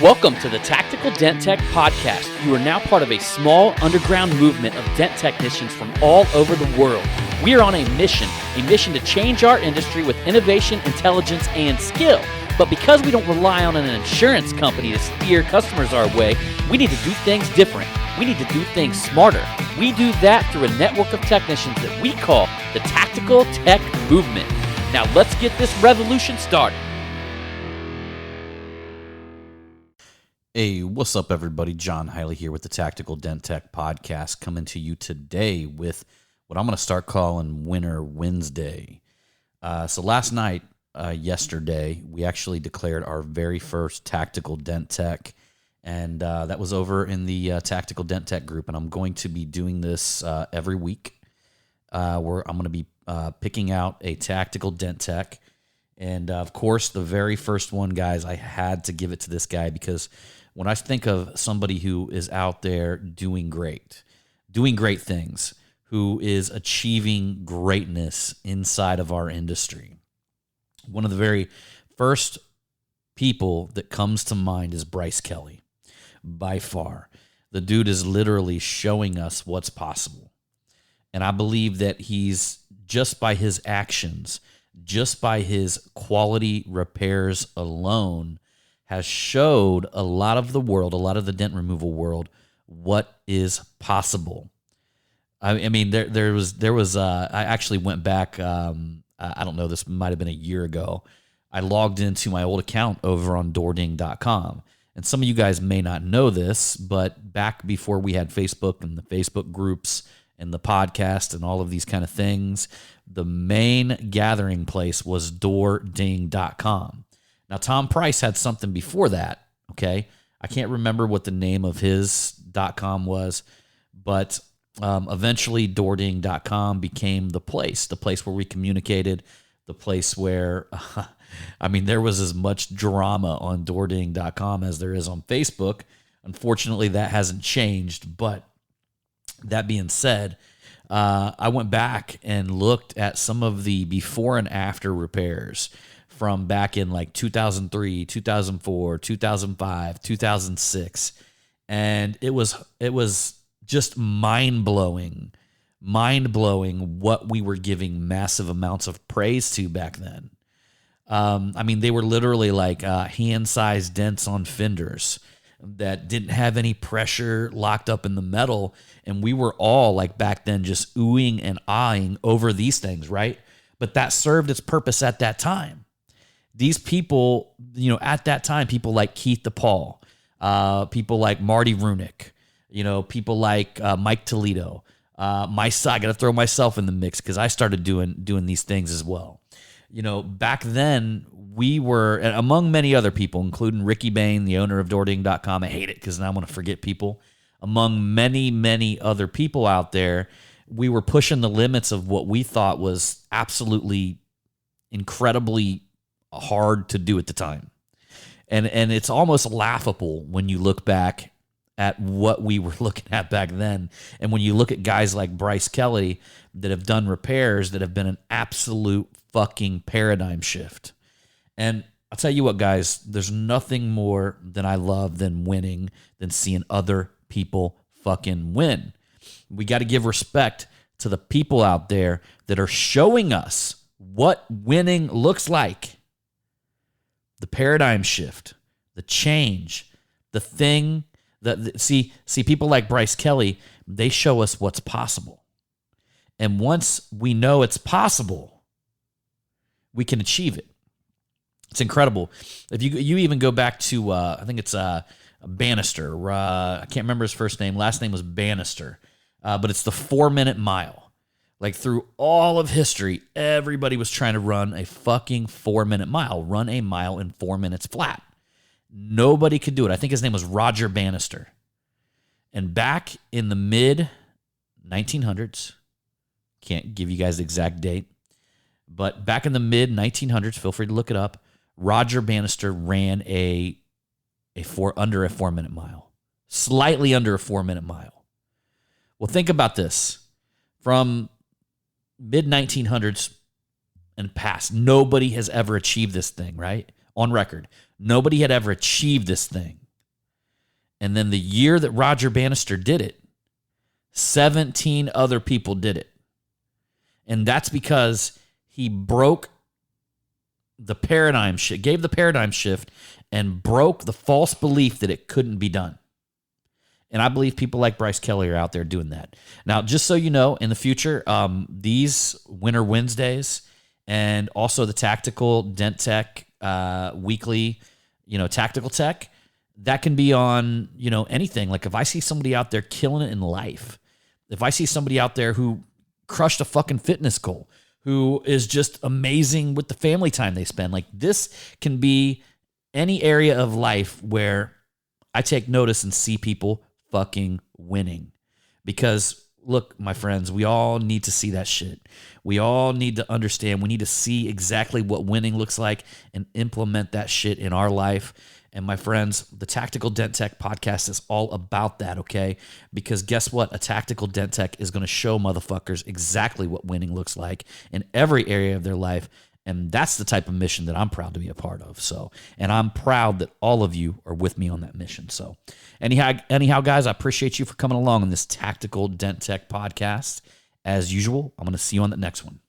Welcome to the Tactical Dent Tech Podcast. You are now part of a small underground movement of dent technicians from all over the world. We are on a mission to change our industry with innovation, intelligence, and skill. But because we don't rely on an insurance company to steer customers our way, we need to do things different. We need to do things smarter. We do that through a network of technicians that we call the Tactical Tech Movement. Now let's get this revolution started. Hey, what's up, everybody? John Hiley here with the Tactical Dent Tech Podcast, coming to you today with what I'm going to start calling Winter Wednesday. So last night, yesterday, we actually declared our very first Tactical Dent Tech, and that was over in the Tactical Dent Tech group, and I'm going to be doing this every week, where I'm going to be picking out a Tactical Dent Tech, and of course, the very first one, guys, I had to give it to this guy because when I think of somebody who is out there doing great things, who is achieving greatness inside of our industry, one of the very first people that comes to mind is Bryce Kelly, by far. The dude is literally showing us what's possible. And I believe that he's, just by his actions, just by his quality repairs alone, has showed a lot of the world, a lot of the dent removal world, what is possible. I mean, there was. I actually went back. I don't know. This might have been a year ago. I logged into my old account over on DoorDing.com, and some of you guys may not know this, but back before we had Facebook and the Facebook groups and the podcast and all of these kind of things, the main gathering place was DoorDing.com. Now, Tom Price had something before that, okay? I can't remember what the name of his .com was, but eventually DoorDing.com became the place where we communicated, the place where, there was as much drama on DoorDing.com as there is on Facebook. Unfortunately, that hasn't changed, but that being said, I went back and looked at some of the before and after repairs from back in like 2003, 2004, 2005, 2006. And it was just mind-blowing what we were giving massive amounts of praise to back then. They were literally like hand-sized dents on fenders that didn't have any pressure locked up in the metal. And we were all like back then just oohing and aahing over these things, right? But that served its purpose at that time. These people, at that time, people like Keith DePaul, people like Marty Runick, people like Mike Toledo. I got to throw myself in the mix because I started doing these things as well. Back then, we were, among many other people, including Ricky Bain, the owner of DoorDing.com. I hate it because now I'm going to forget people. Among many, many other people out there, we were pushing the limits of what we thought was absolutely incredibly hard to do at the time. And it's almost laughable when you look back at what we were looking at back then. And when you look at guys like Bryce Kelly that have done repairs that have been an absolute fucking paradigm shift. And I'll tell you what, guys, there's nothing more than I love than winning, than seeing other people fucking win. We got to give respect to the people out there that are showing us what winning looks like. The paradigm shift, the change, the thing that see people like Bryce Kelly, they show us what's possible. And once we know it's possible, we can achieve it. It's incredible. If you even go back to, I think it's Bannister. I can't remember his first name. Last name was Bannister. But it's the 4-minute mile. Like through all of history, everybody was trying to run a fucking 4-minute mile. Run a mile in 4 minutes flat. Nobody could do it. I think his name was Roger Bannister. And back in the mid-1900s, can't give you guys the exact date, but back in the mid-1900s, feel free to look it up, Roger Bannister ran under a 4-minute mile. Slightly under a 4-minute mile. Well, think about this. From mid-1900s and past, nobody has ever achieved this thing, right? On record. Nobody had ever achieved this thing. And then the year that Roger Bannister did it, 17 other people did it. And that's because he broke the paradigm shift, gave the paradigm shift, and broke the false belief that it couldn't be done. And I believe people like Bryce Kelly are out there doing that. Now, just so you know, in the future, these Winter Wednesdays and also the Tactical Dent Tech weekly, Tactical Tech, that can be on, anything. Like if I see somebody out there killing it in life, if I see somebody out there who crushed a fucking fitness goal, who is just amazing with the family time they spend, like this can be any area of life where I take notice and see people fucking winning. Because look, my friends, we all need to see that shit. We all need to understand. We need to see exactly what winning looks like and implement that shit in our life. And my friends, the Tactical Dent Tech podcast is all about that, okay? Because guess what? A Tactical Dent Tech is going to show motherfuckers exactly what winning looks like in every area of their life. And that's the type of mission that I'm proud to be a part of. So, and I'm proud that all of you are with me on that mission. So anyhow, guys, I appreciate you for coming along on this Tactical Dent Tech podcast. As usual, I'm going to see you on the next one.